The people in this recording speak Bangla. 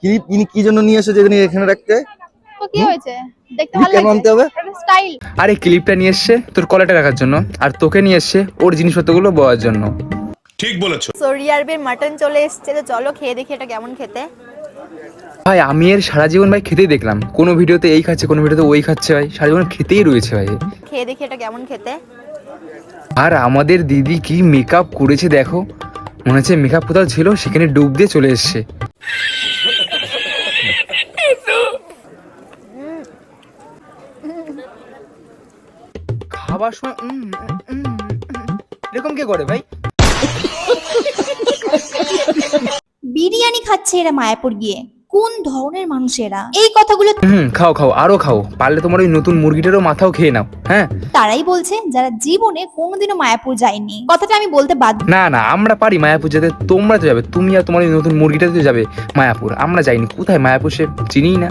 ক্লিপ ইনি কি জন্য নিয়ে এসেছে এখানে রাখতে? তো কি হয়েছে, দেখতে ভালো কেন আনতে হবে? লাগছে, স্টাইল। আরে ক্লিপটা নিয়ে এসছে তোর কলাটা রাখার জন্য, আর তোকে নিয়ে এসছে ওর জিনিসপত্রগুলো বওয়ার জন্য। ঠিক বলেছো। সো রিয়ারবির মাটন চলে এসেছে, তো চলো খেয়ে দেখি এটা কেমন খেতে। ভাই আমি এর সারা জীবন ভাই খেতেই দেখলাম, কোনো ভিডিওতে এই খাচ্ছে কোনো ভিডিওতে ওই খাচ্ছে, ভাই সারা জীবন খেতেই রয়েছে ভাই। খেয়ে দেখি এটা কেমন খেতে। আর আমাদের দিদি কি মেকআপ করেছে দেখো, মনে হচ্ছে মেকআপ কোথাও ছিল সেখানে ডুব দিয়ে চলে এসছে। খাবার সময় এরকম কে করে ভাই? বিরিয়ানি খাচ্ছে এরা মায়াপুর গিয়ে, কোন ধরনের মানুষ এরা? এই কথাগুলো খাও খাও আরো খাও, পারলে তোমার ওই নতুন মুরগিটারও মাথাও খেয়ে নাও। হ্যাঁ তারাই বলছে যারা জীবনে কোনোদিনও মায়াপুর যায়নি। কথাটা আমি বলতে বাধ্য। না না, আমরা পারি মায়াপুর যেতে, তোমরা তো যাবে, তুমি আর তোমার ওই নতুন মুরগিটাতে তো যাবে মায়াপুর, আমরা যাইনি। কোথায় মায়াপুর সে চিনিই না।